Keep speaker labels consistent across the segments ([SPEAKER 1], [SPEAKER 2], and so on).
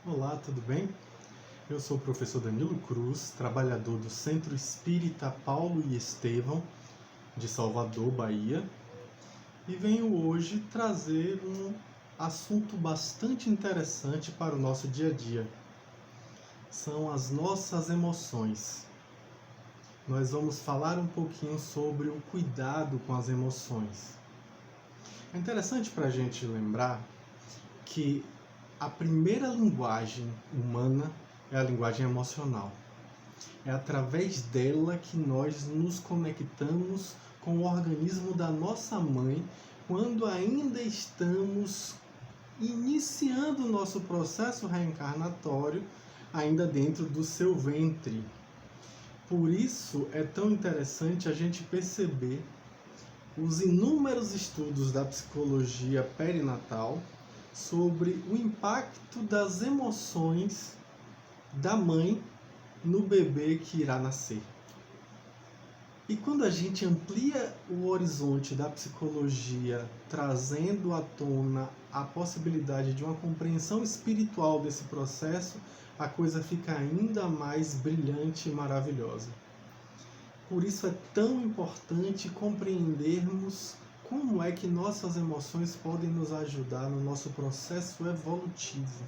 [SPEAKER 1] Olá, tudo bem? Eu sou o professor Danilo Cruz, trabalhador do Centro Espírita Paulo e Estevão, de Salvador, Bahia, e venho hoje trazer um assunto bastante interessante para o nosso dia a dia. São as nossas emoções. Nós vamos falar um pouquinho sobre o cuidado com as emoções. É interessante para a gente lembrar que a primeira linguagem humana é a linguagem emocional. É através dela que nós nos conectamos com o organismo da nossa mãe quando ainda estamos iniciando o nosso processo reencarnatório, ainda dentro do seu ventre. Por isso é tão interessante a gente perceber os inúmeros estudos da psicologia perinatal sobre o impacto das emoções da mãe no bebê que irá nascer. E quando a gente amplia o horizonte da psicologia, trazendo à tona a possibilidade de uma compreensão espiritual desse processo, a coisa fica ainda mais brilhante e maravilhosa. Por isso é tão importante compreendermos como é que nossas emoções podem nos ajudar no nosso processo evolutivo.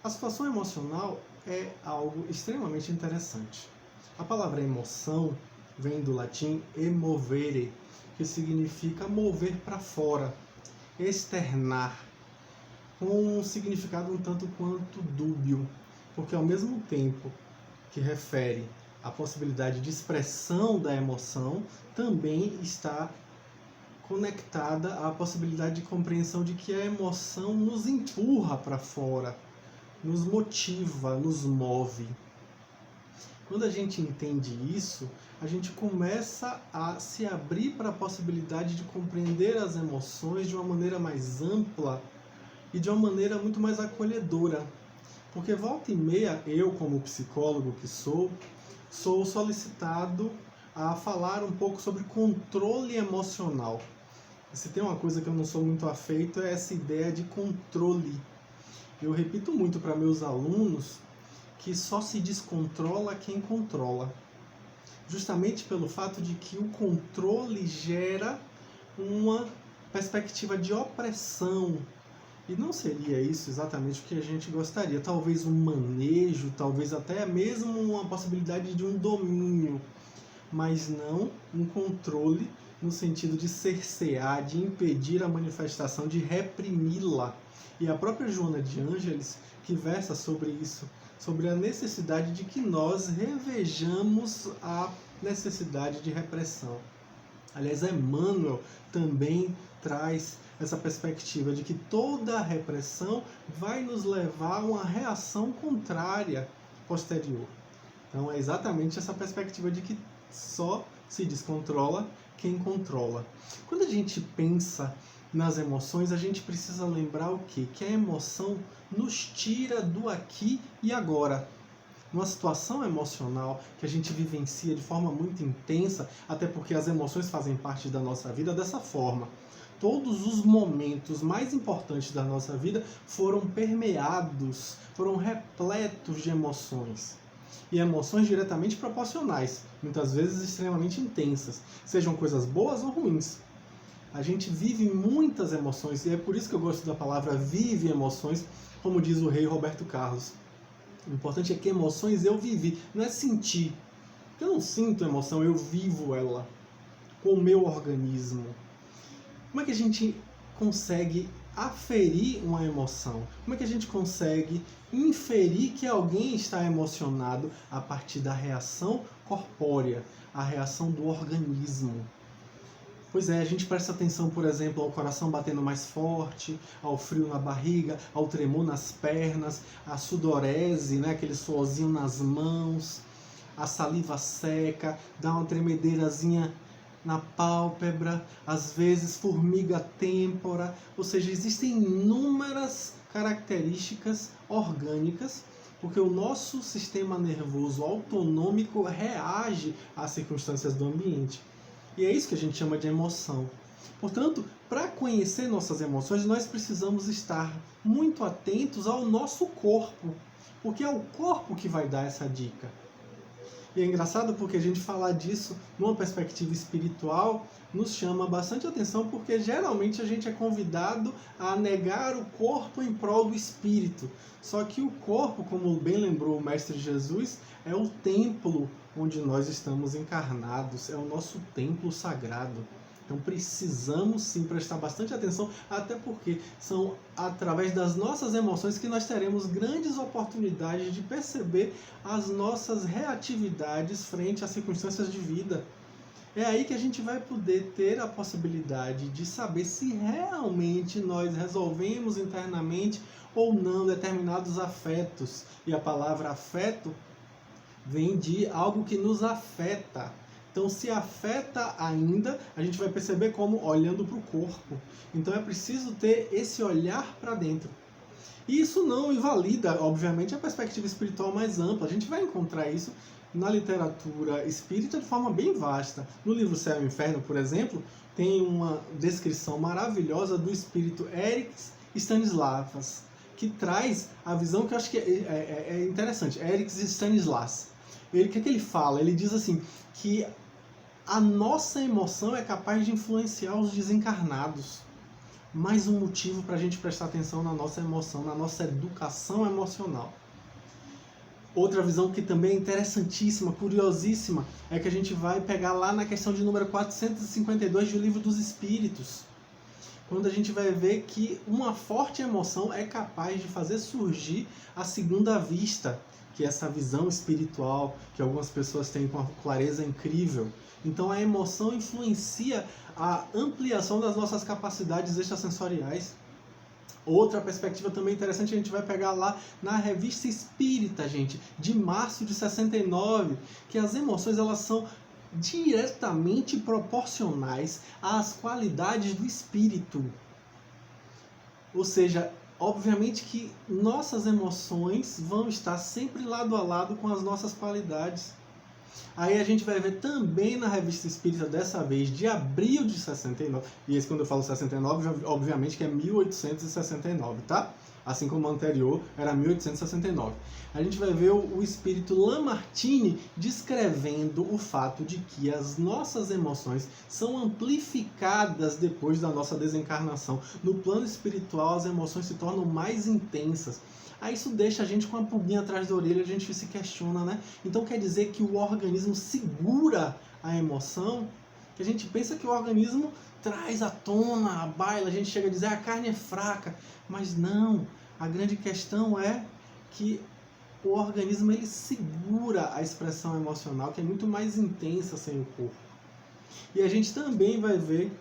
[SPEAKER 1] A situação emocional é algo extremamente interessante. A palavra emoção vem do latim emovere, que significa mover para fora, externar, com um significado um tanto quanto dúbio, porque ao mesmo tempo que refere à possibilidade de expressão da emoção, também está conectada à possibilidade de compreensão de que a emoção nos empurra para fora, nos motiva, nos move. Quando a gente entende isso, a gente começa a se abrir para a possibilidade de compreender as emoções de uma maneira mais ampla e de uma maneira muito mais acolhedora. Porque volta e meia, eu como psicólogo que sou solicitado a falar um pouco sobre controle emocional. E se tem uma coisa que eu não sou muito afeito é essa ideia de controle. Eu repito muito para meus alunos que só se descontrola quem controla. Justamente pelo fato de que o controle gera uma perspectiva de opressão. E não seria isso exatamente o que a gente gostaria. Talvez um manejo, talvez até mesmo uma possibilidade de um domínio, mas não um controle no sentido de cercear, de impedir a manifestação, de reprimi-la. E a própria Joana de Ângeles, que versa sobre isso, sobre a necessidade de que nós revejamos a necessidade de repressão. Aliás, Emmanuel também traz essa perspectiva de que toda a repressão vai nos levar a uma reação contrária posterior. Então é exatamente essa perspectiva de que só se descontrola quem controla. Quando a gente pensa nas emoções, a gente precisa lembrar o quê? Que a emoção nos tira do aqui e agora. Numa situação emocional que a gente vivencia de forma muito intensa, até porque as emoções fazem parte da nossa vida dessa forma. Todos os momentos mais importantes da nossa vida foram permeados, foram repletos de emoções. E emoções diretamente proporcionais, muitas vezes extremamente intensas, sejam coisas boas ou ruins. A gente vive muitas emoções, e é por isso que eu gosto da palavra vive emoções, como diz o rei Roberto Carlos. O importante é que emoções eu vivi, não é sentir. Eu não sinto emoção, eu vivo ela com o meu organismo. Como é que a gente consegue aferir uma emoção? Como é que a gente consegue inferir que alguém está emocionado a partir da reação corpórea, a reação do organismo? Pois é, a gente presta atenção, por exemplo, ao coração batendo mais forte, ao frio na barriga, ao tremor nas pernas, à sudorese, né, aquele suorzinho nas mãos, a saliva seca, dá uma tremedeirazinha na pálpebra, às vezes formiga têmpora, ou seja, existem inúmeras características orgânicas, porque o nosso sistema nervoso autonômico reage às circunstâncias do ambiente. E é isso que a gente chama de emoção. Portanto, para conhecer nossas emoções, nós precisamos estar muito atentos ao nosso corpo, porque é o corpo que vai dar essa dica. E é engraçado porque a gente falar disso numa perspectiva espiritual nos chama bastante atenção, porque geralmente a gente é convidado a negar o corpo em prol do espírito. Só que o corpo, como bem lembrou o Mestre Jesus, é o templo onde nós estamos encarnados, é o nosso templo sagrado. Então precisamos sim prestar bastante atenção, até porque são através das nossas emoções que nós teremos grandes oportunidades de perceber as nossas reatividades frente às circunstâncias de vida. É aí que a gente vai poder ter a possibilidade de saber se realmente nós resolvemos internamente ou não determinados afetos. E a palavra afeto vem de algo que nos afeta. Então, se afeta ainda, a gente vai perceber como olhando para o corpo. Então, é preciso ter esse olhar para dentro. E isso não invalida, obviamente, a perspectiva espiritual mais ampla. A gente vai encontrar isso na literatura espírita de forma bem vasta. No livro Céu e Inferno, por exemplo, tem uma descrição maravilhosa do espírito Eric Stanislavas, que traz a visão que eu acho que é interessante. Eric Stanislas. O que ele fala? Ele diz assim, que a nossa emoção é capaz de influenciar os desencarnados. Mais um motivo para a gente prestar atenção na nossa emoção, na nossa educação emocional. Outra visão que também é interessantíssima, curiosíssima, é que a gente vai pegar lá na questão de número 452 do Livro dos Espíritos, quando a gente vai ver que uma forte emoção é capaz de fazer surgir a segunda vista, que é essa visão espiritual que algumas pessoas têm com uma clareza incrível. Então a emoção influencia a ampliação das nossas capacidades extrasensoriais. Outra perspectiva também interessante, a gente vai pegar lá na Revista Espírita, gente, de março de 69, que as emoções elas são diretamente proporcionais às qualidades do espírito. Ou seja, obviamente que nossas emoções vão estar sempre lado a lado com as nossas qualidades. Aí a gente vai ver também na Revista Espírita, dessa vez, de abril de 69, e esse quando eu falo 69, obviamente que é 1869, tá? Assim como o anterior era 1869. A gente vai ver o espírito Lamartine descrevendo o fato de que as nossas emoções são amplificadas depois da nossa desencarnação. No plano espiritual, as emoções se tornam mais intensas. Aí isso deixa a gente com uma pulguinha atrás da orelha, a gente se questiona, né? Então quer dizer que o organismo segura a emoção? Que a gente pensa que o organismo traz à tona, à baila, a gente chega a dizer a carne é fraca, mas não. A grande questão é que o organismo ele segura a expressão emocional, que é muito mais intensa sem o corpo. E a gente também vai ver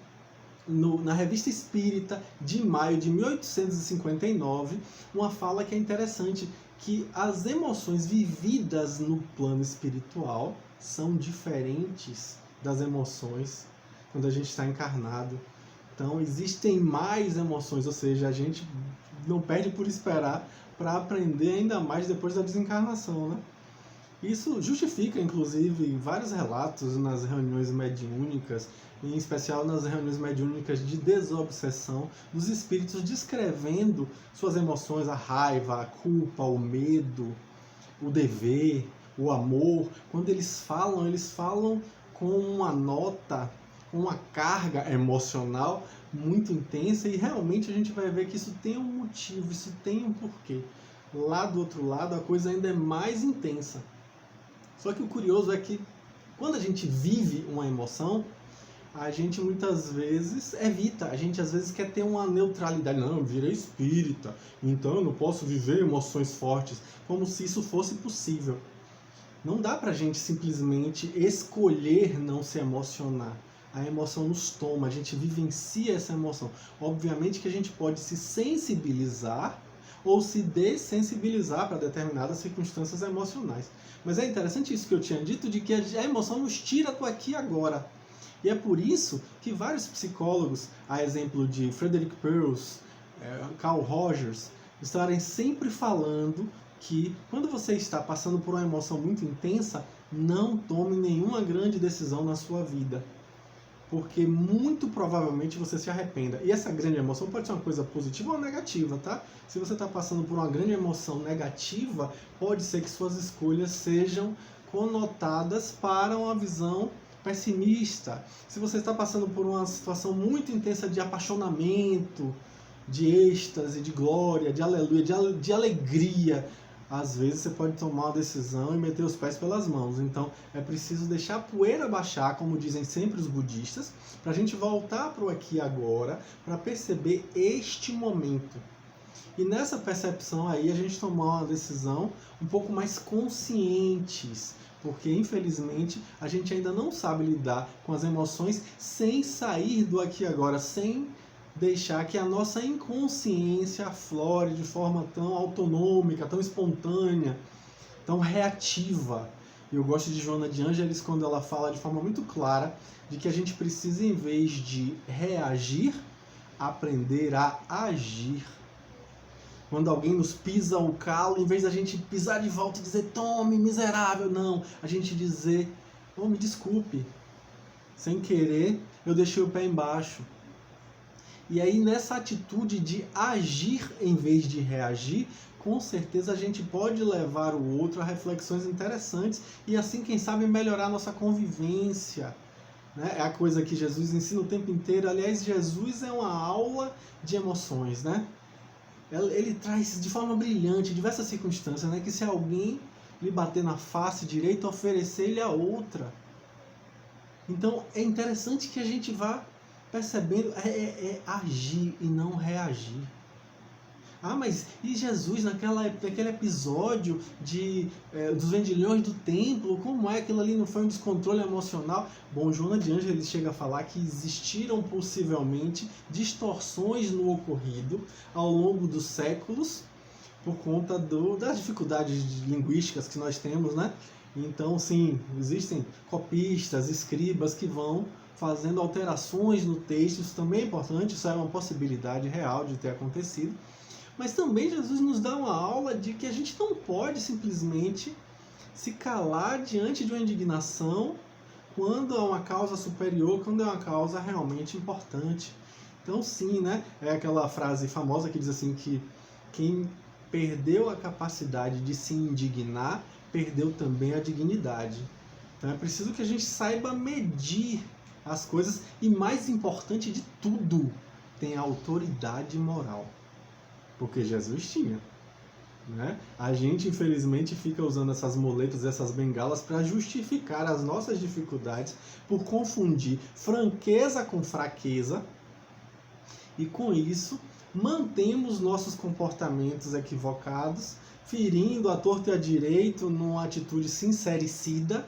[SPEAKER 1] na Revista Espírita de maio de 1859, uma fala que é interessante, que as emoções vividas no plano espiritual são diferentes das emoções quando a gente está encarnado. Então existem mais emoções, ou seja, a gente não perde por esperar para aprender ainda mais depois da desencarnação, né? Isso justifica, inclusive, vários relatos nas reuniões mediúnicas, em especial nas reuniões mediúnicas de desobsessão, dos espíritos descrevendo suas emoções, a raiva, a culpa, o medo, o dever, o amor. Quando eles falam com uma nota, com uma carga emocional muito intensa, e realmente a gente vai ver que isso tem um motivo, isso tem um porquê. Lá do outro lado a coisa ainda é mais intensa. Só que o curioso é que quando a gente vive uma emoção, a gente muitas vezes evita, a gente às vezes quer ter uma neutralidade. Não, eu virei espírita, então eu não posso viver emoções fortes, como se isso fosse possível. Não dá pra gente simplesmente escolher não se emocionar. A emoção nos toma, a gente vivencia essa emoção. Obviamente que a gente pode se sensibilizar ou se dessensibilizar para determinadas circunstâncias emocionais. Mas é interessante isso que eu tinha dito, de que a emoção nos tira do aqui e agora. E é por isso que vários psicólogos, a exemplo de Frederick Perls, Carl Rogers, estarem sempre falando que quando você está passando por uma emoção muito intensa, não tome nenhuma grande decisão na sua vida. porque muito provavelmente você se arrependa. E essa grande emoção pode ser uma coisa positiva ou negativa, tá? Se você está passando por uma grande emoção negativa, pode ser que suas escolhas sejam conotadas para uma visão pessimista. Se você está passando por uma situação muito intensa de apaixonamento, de êxtase, de glória, de aleluia, de alegria, às vezes você pode tomar uma decisão e meter os pés pelas mãos. Então é preciso deixar a poeira baixar, como dizem sempre os budistas, para a gente voltar para o aqui e agora, para perceber este momento. E nessa percepção aí a gente tomar uma decisão um pouco mais conscientes, porque infelizmente a gente ainda não sabe lidar com as emoções sem sair do aqui e agora, sem deixar que a nossa inconsciência aflore de forma tão autonômica, tão espontânea, tão reativa. Eu gosto de Joana de Ângeles quando ela fala de forma muito clara de que a gente precisa, em vez de reagir, aprender a agir. Quando alguém nos pisa o calo, em vez da gente pisar de volta e dizer, tome, miserável, não. A gente dizer, oh, me desculpe, sem querer, eu deixei o pé embaixo. E aí, nessa atitude de agir em vez de reagir, com certeza a gente pode levar o outro a reflexões interessantes e assim, quem sabe, melhorar a nossa convivência. Né? É a coisa que Jesus ensina o tempo inteiro. Aliás, Jesus é uma aula de emoções, né? Ele traz de forma brilhante diversas circunstâncias, né? Que se alguém lhe bater na face direita, oferecer-lhe a outra. Então, é interessante que a gente vá percebendo, agir e não reagir. Ah, mas e Jesus naquele episódio dos vendilhões do templo, como é aquilo ali não foi um descontrole emocional? Bom, Joana de Ângeles chega a falar que existiram possivelmente distorções no ocorrido ao longo dos séculos por conta das dificuldades linguísticas que nós temos, né? Então, sim, existem copistas, escribas que vão fazendo alterações no texto. Isso também é importante, isso é uma possibilidade real de ter acontecido. Mas também Jesus nos dá uma aula de que a gente não pode simplesmente se calar diante de uma indignação quando é uma causa superior, quando é uma causa realmente importante. Então, sim, né? É aquela frase famosa que diz assim que quem perdeu a capacidade de se indignar, perdeu também a dignidade. Então é preciso que a gente saiba medir as coisas e, mais importante de tudo, tem autoridade moral. Porque Jesus tinha. Né? A gente, infelizmente, fica usando essas muletas, essas bengalas para justificar as nossas dificuldades por confundir franqueza com fraqueza e, com isso, mantemos nossos comportamentos equivocados, ferindo à torta e à direito numa atitude sincericida,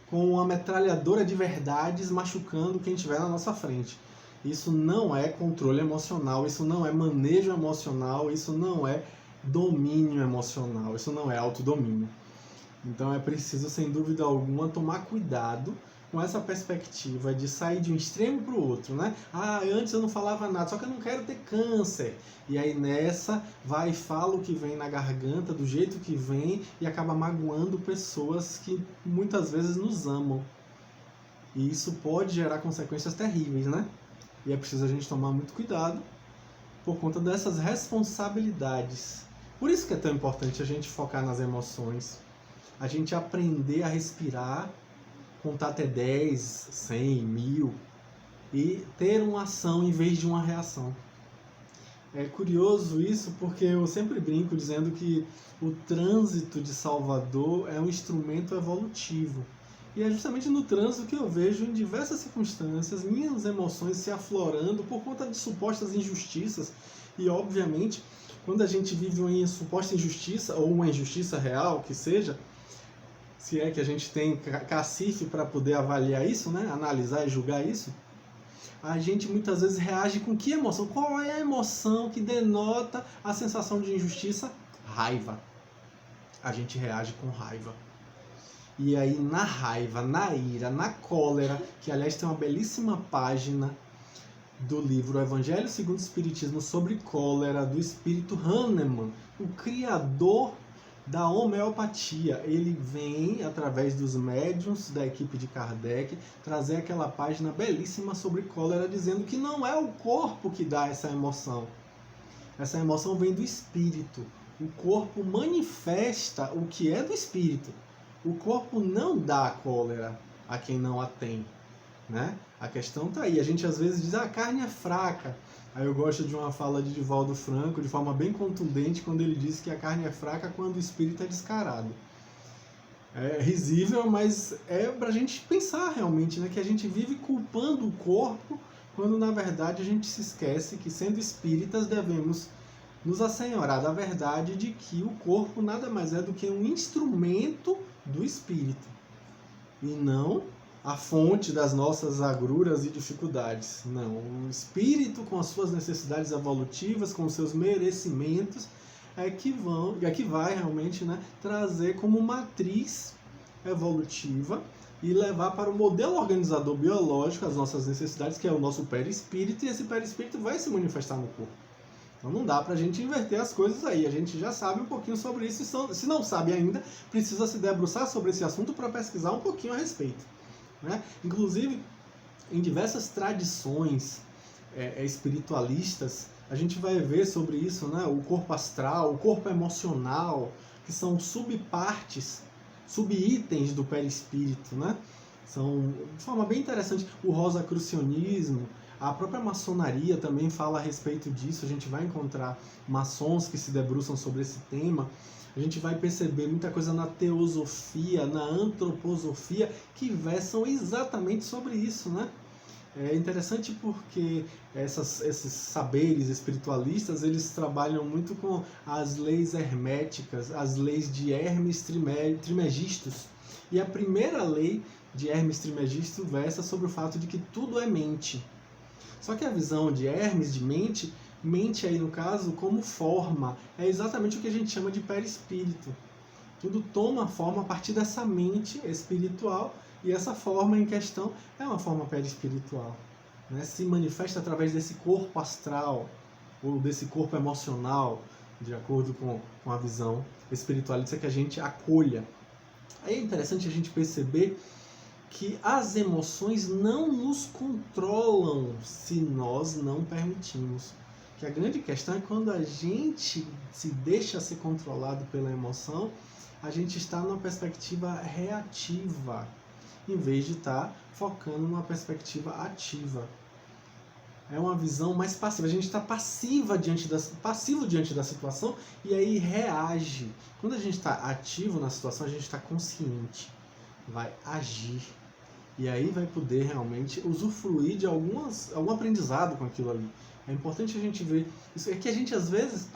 [SPEAKER 1] com uma metralhadora de verdades machucando quem estiver na nossa frente. Isso não é controle emocional, isso não é manejo emocional, isso não é domínio emocional, isso não é autodomínio. Então é preciso, sem dúvida alguma, tomar cuidado com essa perspectiva de sair de um extremo para o outro, né? Ah, antes eu não falava nada, só que eu não quero ter câncer. E aí nessa, vai e fala o que vem na garganta, do jeito que vem, e acaba magoando pessoas que muitas vezes nos amam. E isso pode gerar consequências terríveis, né? E é preciso a gente tomar muito cuidado por conta dessas responsabilidades. Por isso que é tão importante a gente focar nas emoções, a gente aprender a respirar, contar até 10, 100, 1000 e ter uma ação em vez de uma reação. É curioso isso porque eu sempre brinco dizendo que o trânsito de Salvador é um instrumento evolutivo. E é justamente no trânsito que eu vejo, em diversas circunstâncias, minhas emoções se aflorando por conta de supostas injustiças. E, obviamente, quando a gente vive uma suposta injustiça, ou uma injustiça real, que seja, se é que a gente tem cacife para poder avaliar isso, né? Analisar e julgar isso, a gente muitas vezes reage com que emoção? Qual é a emoção que denota a sensação de injustiça? Raiva. A gente reage com raiva. E aí, na raiva, na ira, na cólera, que aliás tem uma belíssima página do livro Evangelho segundo o Espiritismo sobre cólera, do espírito Hahnemann, o criador da homeopatia. Ele vem, através dos médiuns da equipe de Kardec, trazer aquela página belíssima sobre cólera, dizendo que não é o corpo que dá essa emoção. Essa emoção vem do espírito. O corpo manifesta o que é do espírito. O corpo não dá a cólera a quem não a tem, né? A questão está aí. A gente às vezes diz, a carne é fraca. Aí eu gosto de uma fala de Divaldo Franco, de forma bem contundente, quando ele diz que a carne é fraca quando o espírito é descarado. É risível, mas é para a gente pensar realmente, né? Que a gente vive culpando o corpo, quando na verdade a gente se esquece que, sendo espíritas, devemos nos assenhorar da verdade de que o corpo nada mais é do que um instrumento do espírito, e não a fonte das nossas agruras e dificuldades. Não, o espírito, com as suas necessidades evolutivas, com os seus merecimentos, é que vai realmente, né, trazer como matriz evolutiva e levar para o modelo organizador biológico as nossas necessidades, que é o nosso perispírito, e esse perispírito vai se manifestar no corpo. Então não dá para a gente inverter as coisas aí. A gente já sabe um pouquinho sobre isso, e se não sabe ainda, precisa se debruçar sobre esse assunto para pesquisar um pouquinho a respeito, né? Inclusive, em diversas tradições espiritualistas, a gente vai ver sobre isso, né? O corpo astral, o corpo emocional, que são subpartes, subitens do perispírito, né? São, de forma bem interessante, o rosacrucianismo, a própria maçonaria também fala a respeito disso. A gente vai encontrar maçons que se debruçam sobre esse tema. A gente vai perceber muita coisa na teosofia, na antroposofia, que versam exatamente sobre isso, né? É interessante porque esses saberes espiritualistas, eles trabalham muito com as leis herméticas, as leis de Hermes Trismegistus. E a primeira lei de Hermes Trismegistus versa sobre o fato de que tudo é mente. Só que a visão de Hermes de mente aí no caso como forma, é exatamente o que a gente chama de perispírito. Tudo toma forma a partir dessa mente espiritual, e essa forma em questão é uma forma perispiritual, né? Se manifesta através desse corpo astral ou desse corpo emocional, de acordo com a visão espiritualista que a gente acolha. Aí é interessante a gente perceber que as emoções não nos controlam se nós não permitimos. Que a grande questão é quando a gente se deixa ser controlado pela emoção, a gente está numa perspectiva reativa, em vez de estar focando numa perspectiva ativa. É uma visão mais passiva. A gente está passivo diante da situação e aí reage. Quando a gente está ativo na situação, a gente está consciente, vai agir. E aí vai poder realmente usufruir de algum aprendizado com aquilo ali. É importante a gente ver isso. É que a gente às vezes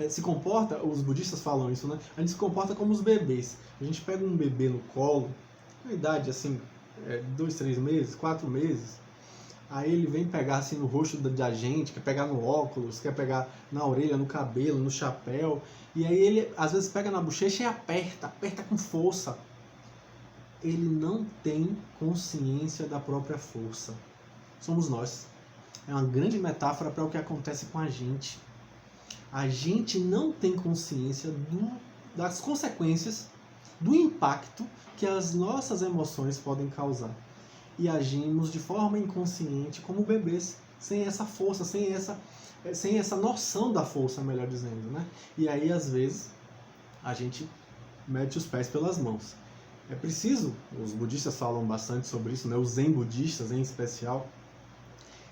[SPEAKER 1] se comporta, os budistas falam isso, né? A gente se comporta como os bebês. A gente pega um bebê no colo, com idade assim, 2, 3 meses, 4 meses. Aí ele vem pegar assim no rosto da gente, quer pegar no óculos, quer pegar na orelha, no cabelo, no chapéu. E aí ele às vezes pega na bochecha e aperta com força. Ele não tem consciência da própria força. Somos nós. É uma grande metáfora para o que acontece com a gente. A gente não tem consciência das consequências, do impacto que as nossas emoções podem causar. E agimos de forma inconsciente como bebês, sem essa força, sem essa noção da força, melhor dizendo, né? E aí, às vezes, a gente mete os pés pelas mãos. É preciso, os budistas falam bastante sobre isso, né? Os zen budistas em especial,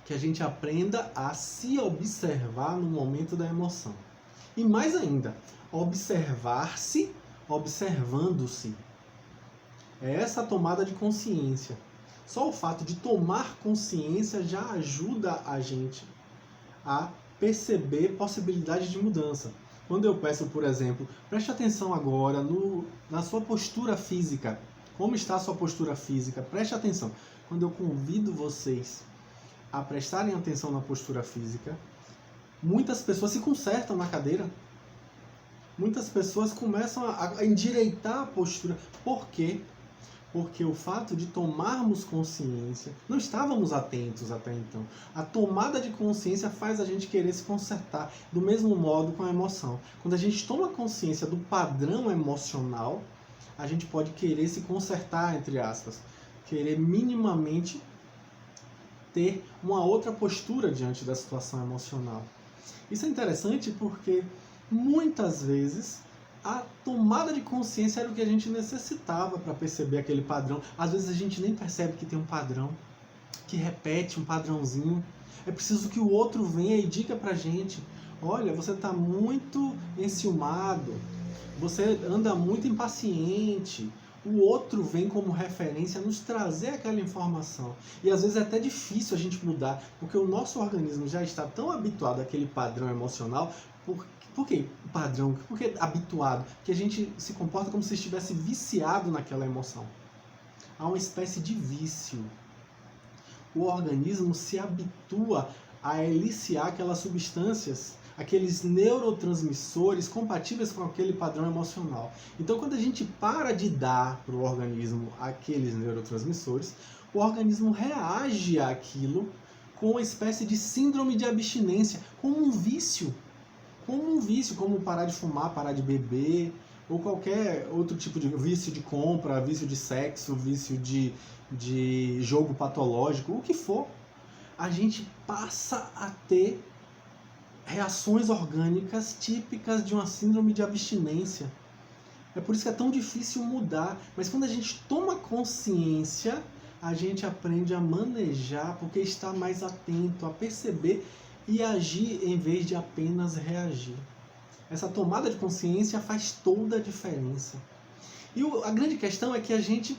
[SPEAKER 1] que a gente aprenda a se observar no momento da emoção. E mais ainda, observar-se observando-se. É essa tomada de consciência. Só o fato de tomar consciência já ajuda a gente a perceber possibilidades de mudança. Quando eu peço, por exemplo, preste atenção agora na sua postura física. Como está a sua postura física? Preste atenção. Quando eu convido vocês a prestarem atenção na postura física, muitas pessoas se consertam na cadeira. Muitas pessoas começam a endireitar a postura. Por quê? Porque o fato de tomarmos consciência, não estávamos atentos até então. A tomada de consciência faz a gente querer se consertar, do mesmo modo com a emoção. Quando a gente toma consciência do padrão emocional, a gente pode querer se consertar, entre aspas, querer minimamente ter uma outra postura diante da situação emocional. Isso é interessante porque muitas vezes a tomada de consciência era o que a gente necessitava para perceber aquele padrão. Às vezes a gente nem percebe que tem um padrão, que repete um padrãozinho. É preciso que o outro venha e diga pra gente: olha, você está muito enciumado, você anda muito impaciente. O outro vem como referência nos trazer aquela informação. E às vezes é até difícil a gente mudar, porque o nosso organismo já está tão habituado àquele padrão emocional. Por que padrão? Por que habituado? Que a gente se comporta como se estivesse viciado naquela emoção. Há uma espécie de vício. O organismo se habitua a eliciar aquelas substâncias, aqueles neurotransmissores compatíveis com aquele padrão emocional. Então, quando a gente para de dar para o organismo aqueles neurotransmissores, o organismo reage àquilo com uma espécie de síndrome de abstinência, como um vício. Como parar de fumar, parar de beber, ou qualquer outro tipo de vício de compra, vício de sexo, vício de jogo patológico, o que for. A gente passa a ter reações orgânicas típicas de uma síndrome de abstinência. É por isso que é tão difícil mudar. Mas quando a gente toma consciência, a gente aprende a manejar, porque está mais atento a perceber e agir em vez de apenas reagir. Essa tomada de consciência faz toda a diferença. E a grande questão é que a gente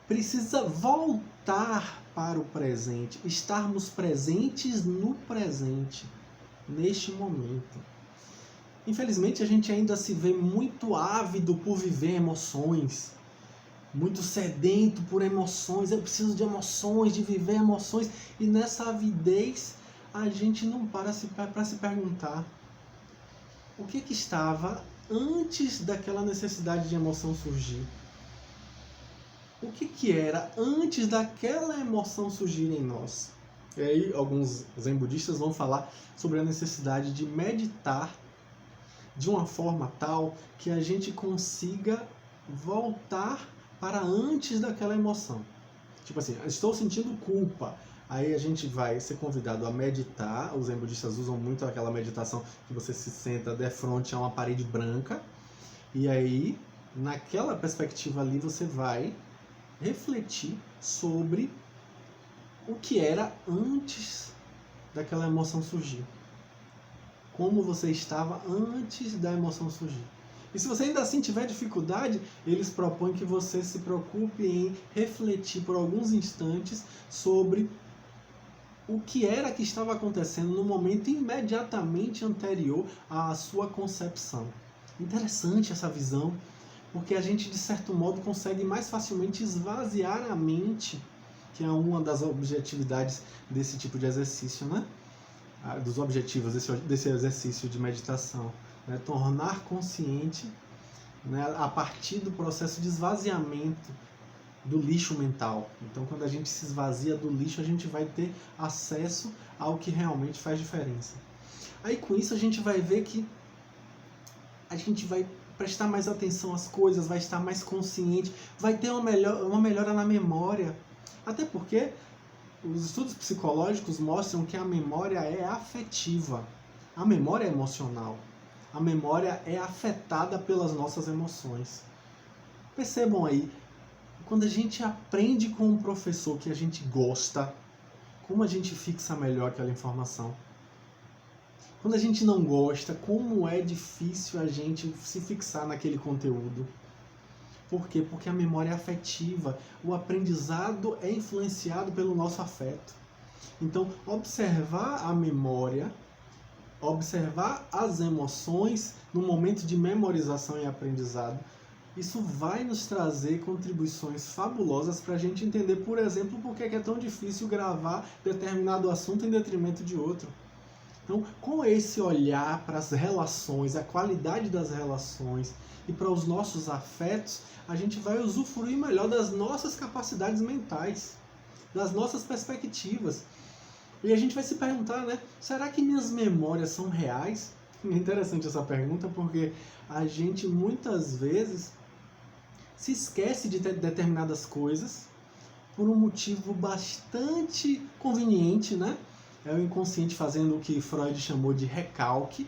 [SPEAKER 1] precisa voltar para o presente, estarmos presentes no presente, neste momento. Infelizmente, a gente ainda se vê muito ávido por viver emoções, muito sedento por emoções. Eu preciso de emoções, de viver emoções. E nessa avidez, a gente não para se perguntar o que estava antes daquela necessidade de emoção surgir. O que era antes daquela emoção surgir em nós? E aí alguns zen budistas vão falar sobre a necessidade de meditar de uma forma tal que a gente consiga voltar para antes daquela emoção. Tipo assim, estou sentindo culpa. Aí a gente vai ser convidado a meditar. Os zen budistas usam muito aquela meditação que você se senta de frente a uma parede branca. E aí, naquela perspectiva ali, você vai refletir sobre o que era antes daquela emoção surgir. Como você estava antes da emoção surgir. E se você ainda assim tiver dificuldade, eles propõem que você se preocupe em refletir por alguns instantes sobre o que era que estava acontecendo no momento imediatamente anterior à sua concepção. Interessante essa visão, porque a gente, de certo modo, consegue mais facilmente esvaziar a mente, que é uma das objetividades desse tipo de exercício, né? Dos objetivos desse exercício de meditação. Né? Tornar consciente, né, a partir do processo de esvaziamento do lixo mental. Então, quando a gente se esvazia do lixo, a gente vai ter acesso ao que realmente faz diferença. Aí, com isso, a gente vai ver que a gente vai prestar mais atenção às coisas, vai estar mais consciente, vai ter uma melhora na memória. Até porque os estudos psicológicos mostram que a memória é afetiva, a memória é emocional, a memória é afetada pelas nossas emoções. Percebam aí, quando a gente aprende com um professor que a gente gosta, como a gente fixa melhor aquela informação? Quando a gente não gosta, como é difícil a gente se fixar naquele conteúdo? Por quê? Porque a memória é afetiva. O aprendizado é influenciado pelo nosso afeto. Então, observar a memória, observar as emoções no momento de memorização e aprendizado, isso vai nos trazer contribuições fabulosas para a gente entender, por exemplo, por que é tão difícil gravar determinado assunto em detrimento de outro. Então, com esse olhar para as relações, a qualidade das relações e para os nossos afetos, a gente vai usufruir melhor das nossas capacidades mentais, das nossas perspectivas. E a gente vai se perguntar, né? Será que minhas memórias são reais? É interessante essa pergunta, porque a gente muitas vezes se esquece de determinadas coisas por um motivo bastante conveniente, né? É o inconsciente fazendo o que Freud chamou de recalque,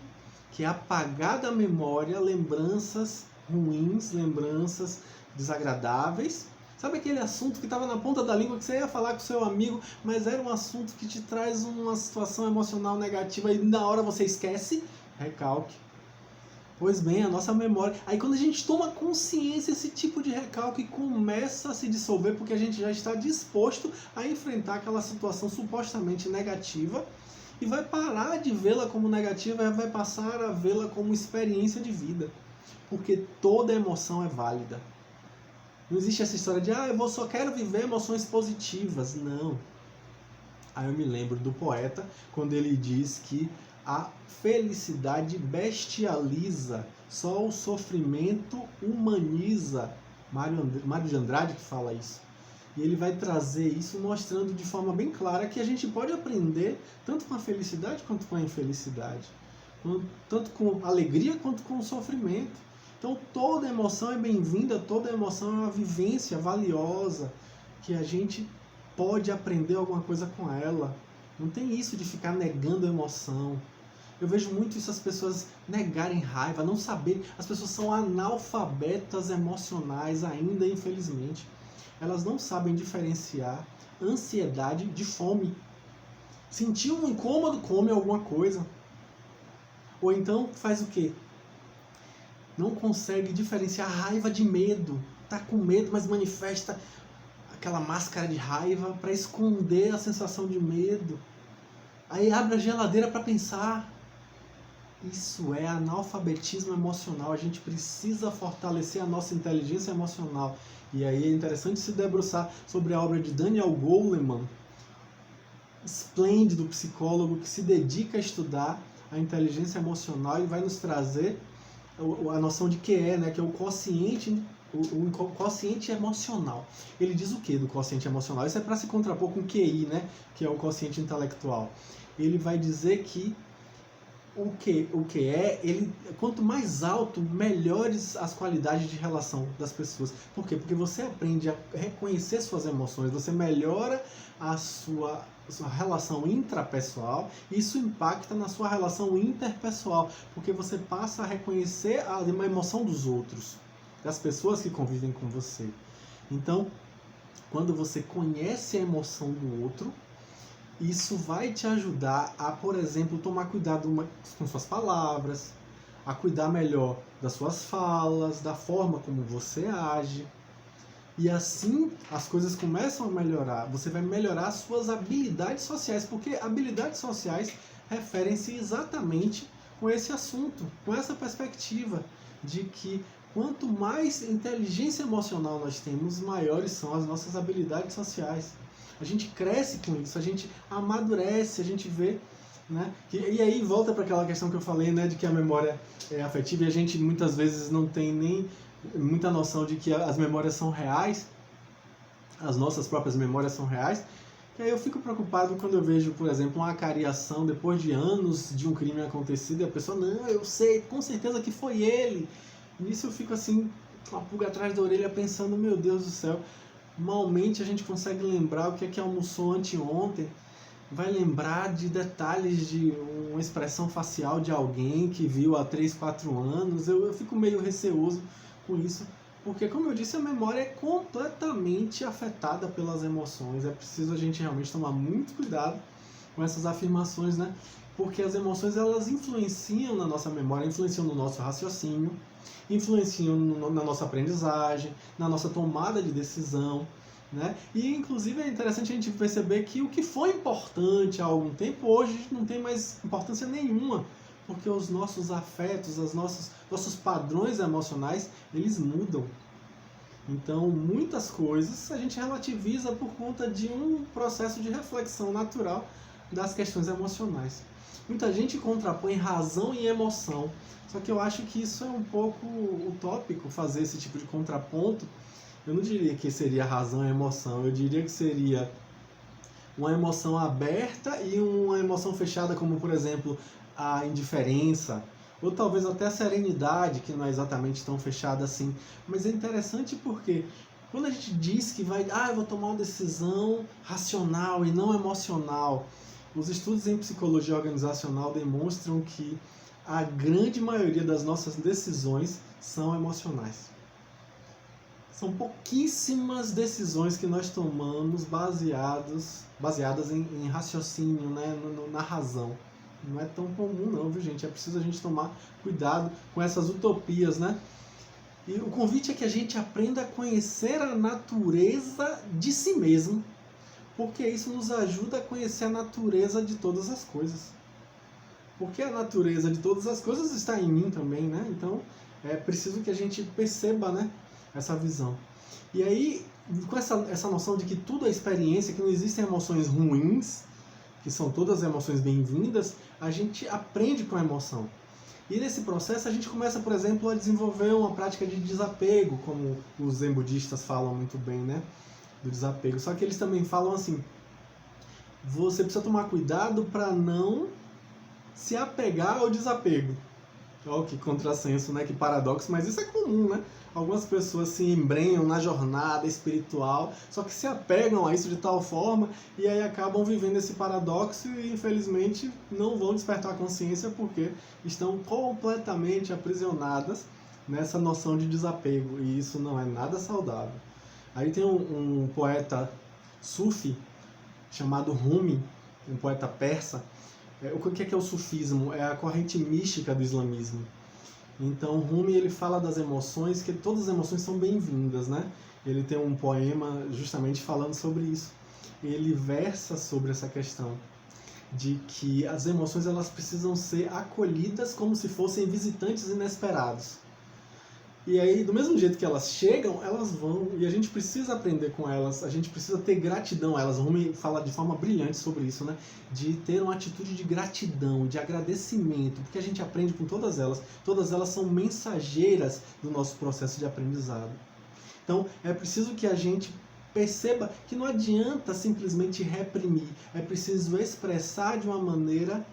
[SPEAKER 1] que é apagar da memória lembranças ruins, lembranças desagradáveis. Sabe aquele assunto que estava na ponta da língua que você ia falar com seu amigo, mas era um assunto que te traz uma situação emocional negativa e na hora você esquece? Recalque. Pois bem, a nossa memória... Aí quando a gente toma consciência, esse tipo de recalque começa a se dissolver porque a gente já está disposto a enfrentar aquela situação supostamente negativa e vai parar de vê-la como negativa e vai passar a vê-la como experiência de vida. Porque toda emoção é válida. Não existe essa história de, eu só quero viver emoções positivas. Não. Aí eu me lembro do poeta, quando ele diz que a felicidade bestializa, só o sofrimento humaniza. Mário de Andrade que fala isso. E ele vai trazer isso mostrando de forma bem clara que a gente pode aprender tanto com a felicidade quanto com a infelicidade. Tanto com alegria quanto com o sofrimento. Então toda emoção é bem-vinda, toda emoção é uma vivência valiosa, que a gente pode aprender alguma coisa com ela. Não tem isso de ficar negando a emoção. Eu vejo muito isso, as pessoas negarem raiva, não saber. As pessoas são analfabetas emocionais ainda, infelizmente. Elas não sabem diferenciar ansiedade de fome. Sentir um incômodo, come alguma coisa. Ou então faz o quê? Não consegue diferenciar raiva de medo. Tá com medo, mas manifesta aquela máscara de raiva para esconder a sensação de medo. Aí abre a geladeira para pensar. Isso é analfabetismo emocional. A gente precisa fortalecer a nossa inteligência emocional. E aí é interessante se debruçar sobre a obra de Daniel Goleman, esplêndido psicólogo que se dedica a estudar a inteligência emocional e vai nos trazer a noção de que né, que é o quociente emocional. Ele diz o que do quociente emocional? Isso é para se contrapor com o QI, né, que é o quociente intelectual. Ele vai dizer que o que é, quanto mais alto, melhores as qualidades de relação das pessoas. Por quê? Porque você aprende a reconhecer suas emoções, você melhora a sua relação intrapessoal, e isso impacta na sua relação interpessoal, porque você passa a reconhecer a emoção dos outros, das pessoas que convivem com você. Então, quando você conhece a emoção do outro, isso vai te ajudar a, por exemplo, tomar cuidado com suas palavras, a cuidar melhor das suas falas, da forma como você age. E assim as coisas começam a melhorar. Você vai melhorar as suas habilidades sociais, porque habilidades sociais referem-se exatamente com esse assunto, com essa perspectiva de que quanto mais inteligência emocional nós temos, maiores são as nossas habilidades sociais. A gente cresce com isso, a gente amadurece, a gente vê, né? E aí volta para aquela questão que eu falei, né, de que a memória é afetiva e a gente muitas vezes não tem nem muita noção de que as memórias são reais, as nossas próprias memórias são reais. E aí eu fico preocupado quando eu vejo, por exemplo, uma acariação depois de anos de um crime acontecido e a pessoa, não, eu sei, com certeza que foi ele. E nisso eu fico assim, com a pulga atrás da orelha pensando, meu Deus do céu, malmente a gente consegue lembrar o que é que almoçou anteontem, vai lembrar de detalhes de uma expressão facial de alguém que viu há 3, 4 anos. Eu fico meio receoso com isso, porque, como eu disse, a memória é completamente afetada pelas emoções. É preciso a gente realmente tomar muito cuidado com essas afirmações, né? Porque as emoções, elas influenciam na nossa memória, influenciam no nosso raciocínio, influenciam na nossa aprendizagem, na nossa tomada de decisão, né? E, inclusive, é interessante a gente perceber que o que foi importante há algum tempo, hoje não tem mais importância nenhuma, porque os nossos afetos, nossos padrões emocionais, eles mudam. Então, muitas coisas a gente relativiza por conta de um processo de reflexão natural das questões emocionais. Muita gente contrapõe razão e emoção, só que eu acho que isso é um pouco utópico, fazer esse tipo de contraponto. Eu não diria que seria razão e emoção, eu diria que seria uma emoção aberta e uma emoção fechada, como por exemplo a indiferença, ou talvez até a serenidade, que não é exatamente tão fechada assim. Mas é interessante porque quando a gente diz que eu vou tomar uma decisão racional e não emocional, os estudos em psicologia organizacional demonstram que a grande maioria das nossas decisões são emocionais. São pouquíssimas decisões que nós tomamos baseadas em raciocínio, né, na razão. Não é tão comum não, viu, gente? É preciso a gente tomar cuidado com essas utopias, né? E o convite é que a gente aprenda a conhecer a natureza de si mesmo, porque isso nos ajuda a conhecer a natureza de todas as coisas. Porque a natureza de todas as coisas está em mim também, né? Então, é preciso que a gente perceba, né, essa visão. E aí, com essa noção de que tudo é experiência, que não existem emoções ruins, que são todas emoções bem-vindas, a gente aprende com a emoção. E nesse processo a gente começa, por exemplo, a desenvolver uma prática de desapego, como os zen budistas falam muito bem, né? Do desapego. Só que eles também falam assim, você precisa tomar cuidado para não se apegar ao desapego. Olha que contrassenso, né? Que paradoxo, mas isso é comum, né? Algumas pessoas se embrenham na jornada espiritual, só que se apegam a isso de tal forma e aí acabam vivendo esse paradoxo e infelizmente não vão despertar a consciência porque estão completamente aprisionadas nessa noção de desapego e isso não é nada saudável. Aí tem um poeta sufi chamado Rumi, um poeta persa. O que é o sufismo? É a corrente mística do islamismo. Então, Rumi ele fala das emoções, que todas as emoções são bem-vindas, né? Ele tem um poema justamente falando sobre isso. Ele versa sobre essa questão de que as emoções elas precisam ser acolhidas como se fossem visitantes inesperados. E aí, do mesmo jeito que elas chegam, elas vão, e a gente precisa aprender com elas, a gente precisa ter gratidão a elas. O Rumi fala de forma brilhante sobre isso, né? De ter uma atitude de gratidão, de agradecimento, porque a gente aprende com todas elas são mensageiras do nosso processo de aprendizado. Então, é preciso que a gente perceba que não adianta simplesmente reprimir, é preciso expressar de uma maneira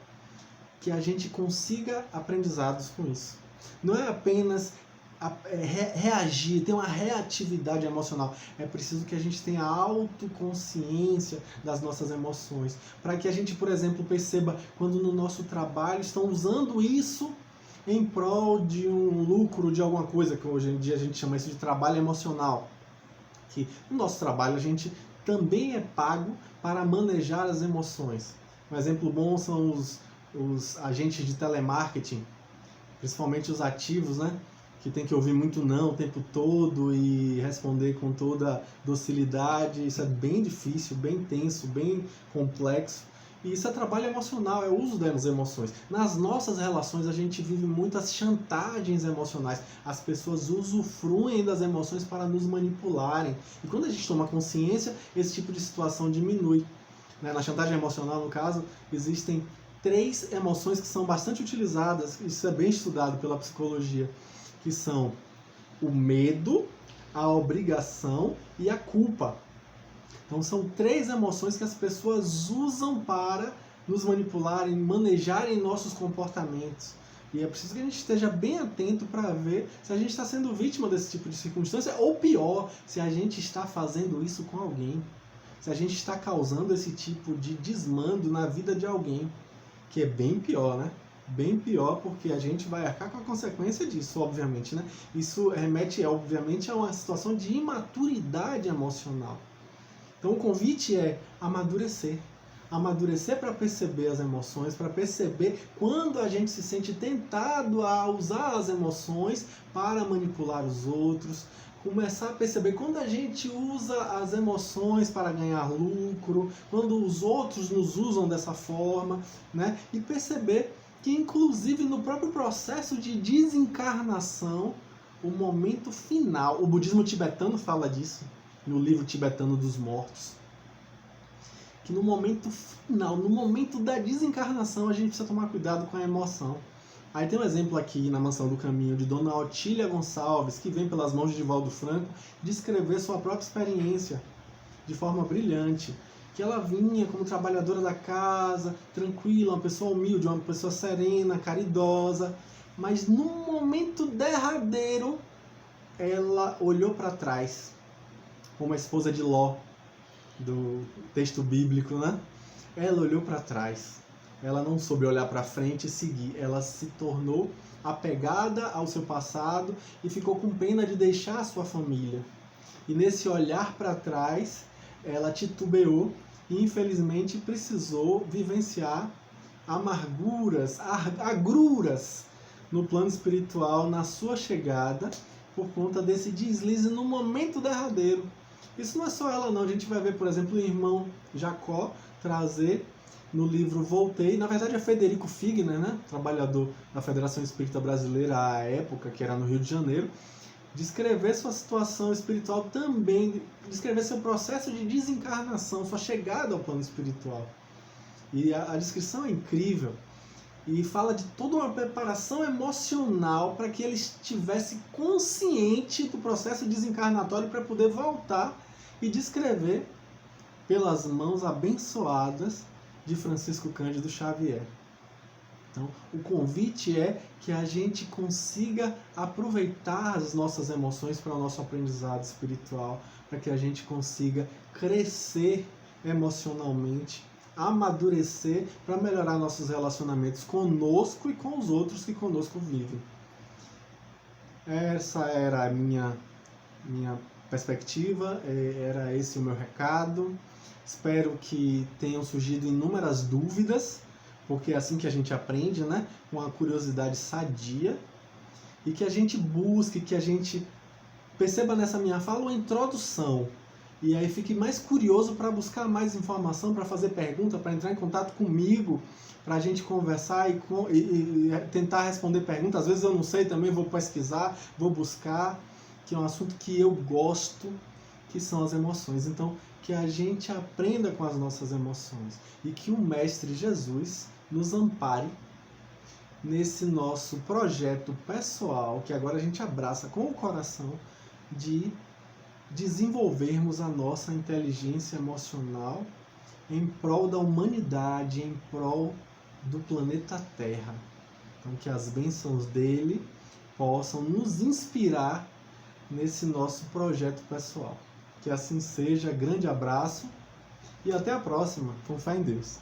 [SPEAKER 1] que a gente consiga aprendizados com isso. Não é apenas reagir, ter uma reatividade emocional. É preciso que a gente tenha autoconsciência das nossas emoções, para que a gente, por exemplo, perceba quando no nosso trabalho estão usando isso em prol de um lucro de alguma coisa, que hoje em dia a gente chama isso de trabalho emocional. Que no nosso trabalho a gente também é pago para manejar as emoções. Um exemplo bom são os agentes de telemarketing, principalmente os ativos, né? Que tem que ouvir muito não o tempo todo e responder com toda docilidade. Isso é bem difícil, bem tenso, bem complexo. E isso é trabalho emocional, é o uso das emoções. Nas nossas relações a gente vive muitas chantagens emocionais. As pessoas usufruem das emoções para nos manipularem. E quando a gente toma consciência, esse tipo de situação diminui. Na chantagem emocional, no caso, existem 3 emoções que são bastante utilizadas. Isso é bem estudado pela psicologia. Que são o medo, a obrigação e a culpa. Então são 3 emoções que as pessoas usam para nos manipularem, manejarem nossos comportamentos. E é preciso que a gente esteja bem atento para ver se a gente está sendo vítima desse tipo de circunstância ou pior, se a gente está fazendo isso com alguém. Se a gente está causando esse tipo de desmando na vida de alguém, que é bem pior, né? Bem pior, porque a gente vai arcar com a consequência disso, obviamente, né? Isso remete, obviamente, a uma situação de imaturidade emocional. Então, o convite é amadurecer. Amadurecer para perceber as emoções, para perceber quando a gente se sente tentado a usar as emoções para manipular os outros. Começar a perceber quando a gente usa as emoções para ganhar lucro, quando os outros nos usam dessa forma, né? E perceber que inclusive no próprio processo de desencarnação, o momento final, o budismo tibetano fala disso, no livro Tibetano dos Mortos, que no momento final, no momento da desencarnação, a gente precisa tomar cuidado com a emoção. Aí tem um exemplo aqui na Mansão do Caminho de Dona Otília Gonçalves, que vem pelas mãos de Divaldo Franco, descrever sua própria experiência de forma brilhante. Que ela vinha como trabalhadora da casa, tranquila, uma pessoa humilde, uma pessoa serena, caridosa, mas num momento derradeiro, ela olhou para trás, como a esposa de Ló, do texto bíblico, né? Ela olhou para trás. Ela não soube olhar para frente e seguir. Ela se tornou apegada ao seu passado e ficou com pena de deixar a sua família. E nesse olhar para trás, ela titubeou e infelizmente precisou vivenciar amarguras, agruras no plano espiritual na sua chegada por conta desse deslize no momento derradeiro. Isso não é só ela não, a gente vai ver, por exemplo, o irmão Jacó trazer no livro Voltei, na verdade é Federico Figner, né? Trabalhador da Federação Espírita Brasileira à época, que era no Rio de Janeiro, descrever sua situação espiritual também, descrever seu processo de desencarnação, sua chegada ao plano espiritual. E a descrição é incrível e fala de toda uma preparação emocional para que ele estivesse consciente do processo desencarnatório para poder voltar e descrever pelas mãos abençoadas de Francisco Cândido Xavier. Então, o convite é que a gente consiga aproveitar as nossas emoções para o nosso aprendizado espiritual, para que a gente consiga crescer emocionalmente, amadurecer para melhorar nossos relacionamentos conosco e com os outros que conosco vivem. Essa era a minha perspectiva, era esse o meu recado. Espero que tenham surgido inúmeras dúvidas, porque é assim que a gente aprende, né? Com a curiosidade sadia, e que a gente busque, que a gente perceba nessa minha fala uma introdução, e aí fique mais curioso para buscar mais informação, para fazer pergunta, para entrar em contato comigo, para a gente conversar e tentar responder perguntas. Às vezes eu não sei também, vou pesquisar, vou buscar, que é um assunto que eu gosto, que são as emoções. Então, que a gente aprenda com as nossas emoções e que o Mestre Jesus nos ampare nesse nosso projeto pessoal, que agora a gente abraça com o coração, de desenvolvermos a nossa inteligência emocional em prol da humanidade, em prol do planeta Terra. Então, que as bênçãos dele possam nos inspirar nesse nosso projeto pessoal. Que assim seja, grande abraço e até a próxima, com fé em Deus.